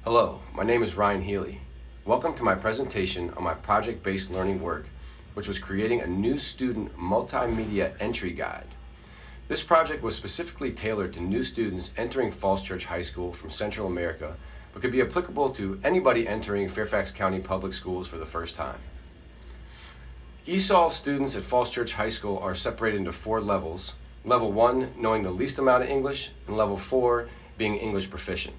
Hello, my name is Ryan Healy. Welcome to my presentation on my project-based learning work, which was creating a new student multimedia entry guide. This project was specifically tailored to new students entering Falls Church High School from Central America, but could be applicable to anybody entering Fairfax County Public Schools for the first time. ESOL students at Falls Church High School are separated into 4 levels. Level 1, knowing the least amount of English, and Level 4, being English proficient.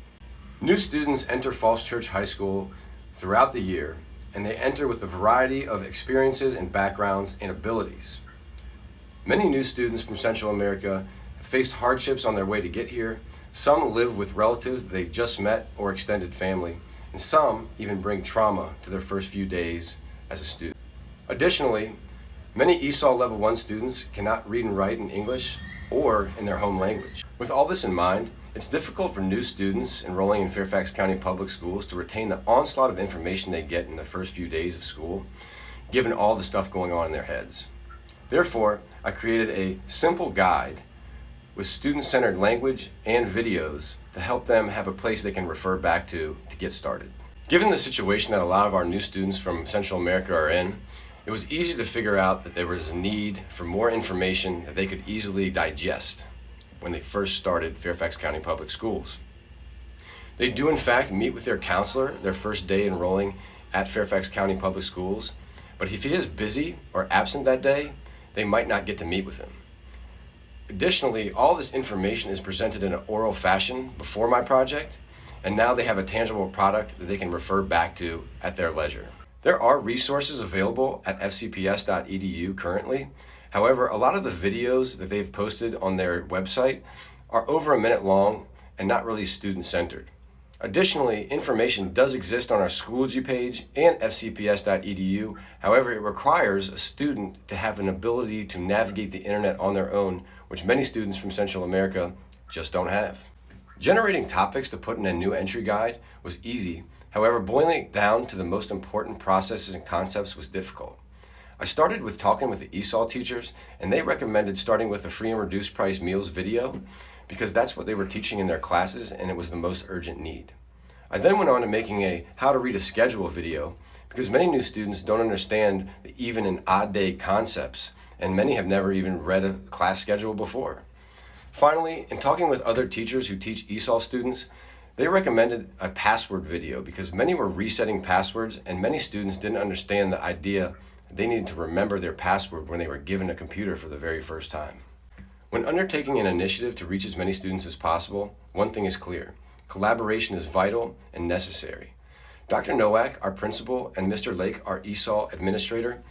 New students enter Falls Church High School throughout the year, and they enter with a variety of experiences and backgrounds and abilities. Many new students from Central America have faced hardships on their way to get here. Some live with relatives that they just met or extended family, and some even bring trauma to their first few days as a student. Additionally, many ESOL Level 1 students cannot read and write in English or in their home language. With all this in mind, it's difficult for new students enrolling in Fairfax County Public Schools to retain the onslaught of information they get in the first few days of school, given all the stuff going on in their heads. Therefore, I created a simple guide with student-centered language and videos to help them have a place they can refer back to get started. Given the situation that a lot of our new students from Central America are in, it was easy to figure out that there was a need for more information that they could easily digest when they first started Fairfax County Public Schools. They do in fact meet with their counselor their first day enrolling at Fairfax County Public Schools, but if he is busy or absent that day, they might not get to meet with him. Additionally, all this information is presented in an oral fashion before my project, and now they have a tangible product that they can refer back to at their leisure. There are resources available at fcps.edu currently. However, a lot of the videos that they've posted on their website are over a minute long and not really student-centered. Additionally, information does exist on our Schoology page and fcps.edu. However, it requires a student to have an ability to navigate the internet on their own, which many students from Central America just don't have. Generating topics to put in a new entry guide was easy. However, boiling it down to the most important processes and concepts was difficult. I started with talking with the ESOL teachers, and they recommended starting with the free and reduced price meals video because that's what they were teaching in their classes and it was the most urgent need. I then went on to making a how to read a schedule video because many new students don't understand the even and odd day concepts, and many have never even read a class schedule before. Finally, in talking with other teachers who teach ESOL students, they recommended a password video because many were resetting passwords and many students didn't understand the idea that they needed to remember their password when they were given a computer for the very first time. When undertaking an initiative to reach as many students as possible, one thing is clear: collaboration is vital and necessary. Dr. Nowak, our principal, and Mr. Lake, our ESOL administrator,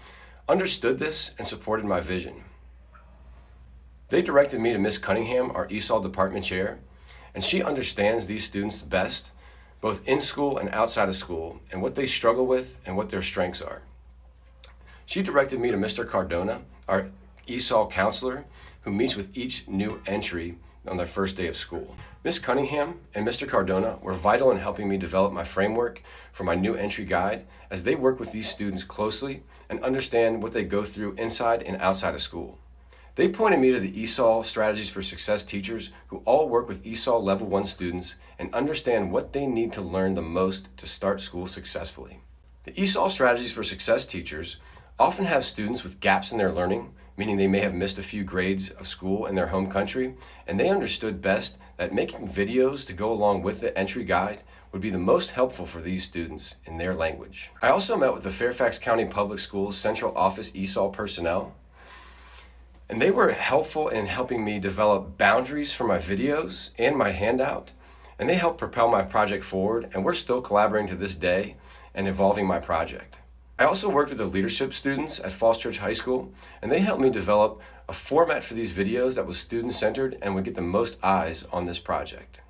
understood this and supported my vision. They directed me to Ms. Cunningham, our ESOL department chair, and she understands these students the best, both in school and outside of school, and what they struggle with and what their strengths are. She directed me to Mr. Cardona, our ESOL counselor, who meets with each new entry on their first day of school. Ms. Cunningham and Mr. Cardona were vital in helping me develop my framework for my new entry guide as they work with these students closely and understand what they go through inside and outside of school. They pointed me to the ESOL Strategies for Success teachers who all work with ESOL Level 1 students and understand what they need to learn the most to start school successfully. The ESOL Strategies for Success teachers often have students with gaps in their learning, meaning they may have missed a few grades of school in their home country, and they understood best that making videos to go along with the entry guide would be the most helpful for these students in their language. I also met with the Fairfax County Public Schools Central Office ESOL personnel, and they were helpful in helping me develop boundaries for my videos and my handout, and they helped propel my project forward, and we're still collaborating to this day and evolving my project. I also worked with the leadership students at Falls Church High School, and they helped me develop a format for these videos that was student-centered and would get the most eyes on this project.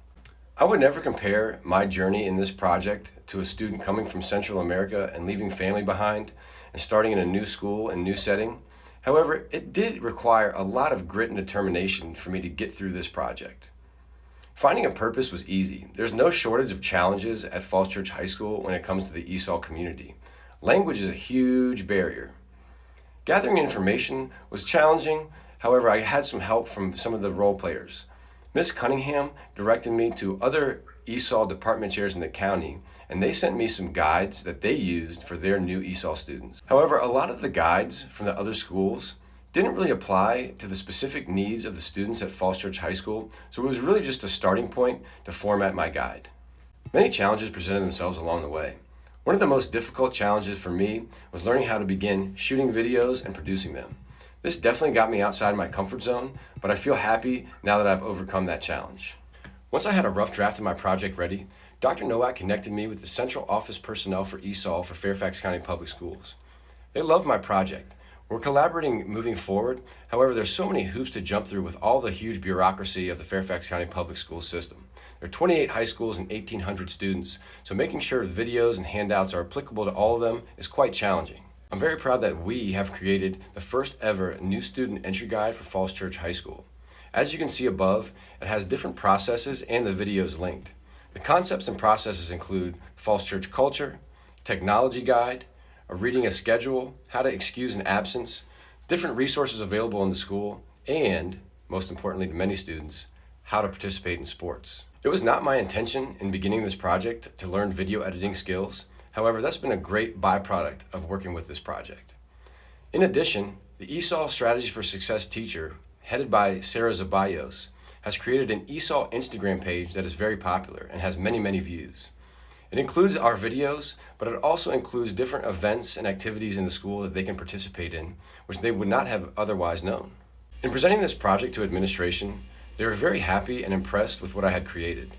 I would never compare my journey in this project to a student coming from Central America and leaving family behind and starting in a new school and new setting. However, it did require a lot of grit and determination for me to get through this project. Finding a purpose was easy. There's no shortage of challenges at Falls Church High School when it comes to the ESOL community. Language is a huge barrier. Gathering information was challenging, however, I had some help from some of the role players. Ms. Cunningham directed me to other ESOL department chairs in the county, and they sent me some guides that they used for their new ESOL students. However, a lot of the guides from the other schools didn't really apply to the specific needs of the students at Falls Church High School, so it was really just a starting point to format my guide. Many challenges presented themselves along the way. One of the most difficult challenges for me was learning how to begin shooting videos and producing them. This definitely got me outside my comfort zone, but I feel happy now that I've overcome that challenge. Once I had a rough draft of my project ready, Dr. Nowak connected me with the central office personnel for ESOL for Fairfax County Public Schools. They love my project. We're collaborating moving forward. However, there's so many hoops to jump through with all the huge bureaucracy of the Fairfax County Public School system. There are 28 high schools and 1,800 students, so making sure videos and handouts are applicable to all of them is quite challenging. I'm very proud that we have created the first ever new student entry guide for Falls Church High School. As you can see above, it has different processes and the videos linked. The concepts and processes include Falls Church culture, technology guide, reading a schedule, how to excuse an absence, different resources available in the school, and, most importantly to many students, how to participate in sports. It was not my intention in beginning this project to learn video editing skills. However, that's been a great byproduct of working with this project. In addition, the ESOL Strategy for Success teacher, headed by Sarah Zabayos, has created an ESOL Instagram page that is very popular and has many views. It includes our videos, but it also includes different events and activities in the school that they can participate in, which they would not have otherwise known. In presenting this project to administration, they were very happy and impressed with what I had created.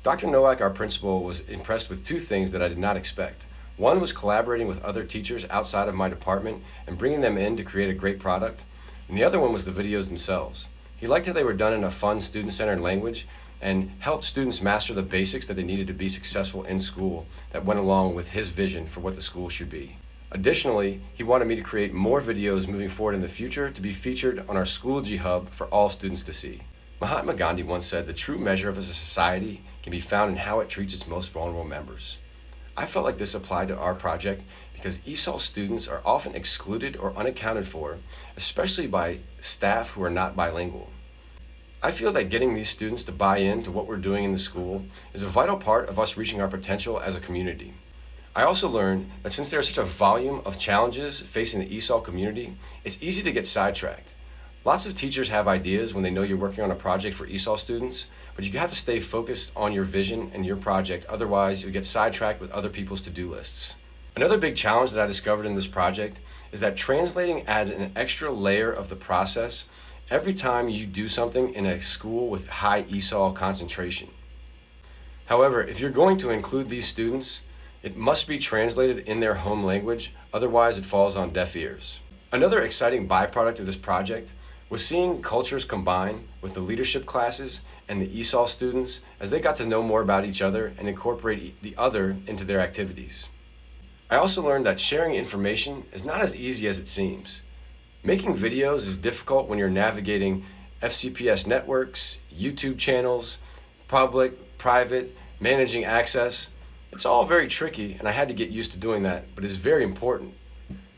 Dr. Nowak, our principal, was impressed with two things that I did not expect. One was collaborating with other teachers outside of my department and bringing them in to create a great product, and the other one was the videos themselves. He liked how they were done in a fun, student-centered language and helped students master the basics that they needed to be successful in school that went along with his vision for what the school should be. Additionally, he wanted me to create more videos moving forward in the future to be featured on our Schoology Hub for all students to see. Mahatma Gandhi once said, "The true measure of a society can be found in how it treats its most vulnerable members." I felt like this applied to our project because ESOL students are often excluded or unaccounted for, especially by staff who are not bilingual. I feel that getting these students to buy into what we're doing in the school is a vital part of us reaching our potential as a community. I also learned that since there is such a volume of challenges facing the ESOL community, it's easy to get sidetracked. Lots of teachers have ideas when they know you're working on a project for ESOL students, but you have to stay focused on your vision and your project, otherwise you'll get sidetracked with other people's to-do lists. Another big challenge that I discovered in this project is that translating adds an extra layer of the process every time you do something in a school with high ESOL concentration. However, if you're going to include these students, it must be translated in their home language, otherwise it falls on deaf ears. Another exciting byproduct of this project was seeing cultures combine with the leadership classes and the ESOL students as they got to know more about each other and incorporate the other into their activities. I also learned that sharing information is not as easy as it seems. Making videos is difficult when you're navigating FCPS networks, YouTube channels, public, private, managing access. It's all very tricky, and I had to get used to doing that, but it's very important.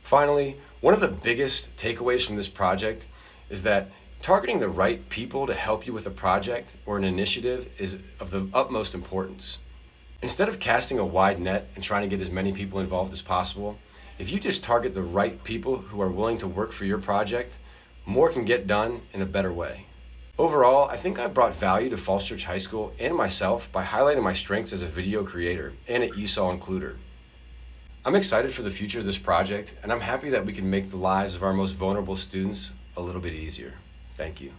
Finally, one of the biggest takeaways from this project is that targeting the right people to help you with a project or an initiative is of the utmost importance. Instead of casting a wide net and trying to get as many people involved as possible, if you just target the right people who are willing to work for your project, more can get done in a better way. Overall, I think I brought value to Falls Church High School and myself by highlighting my strengths as a video creator and an ESOL includer. I'm excited for the future of this project, and I'm happy that we can make the lives of our most vulnerable students a little bit easier. Thank you.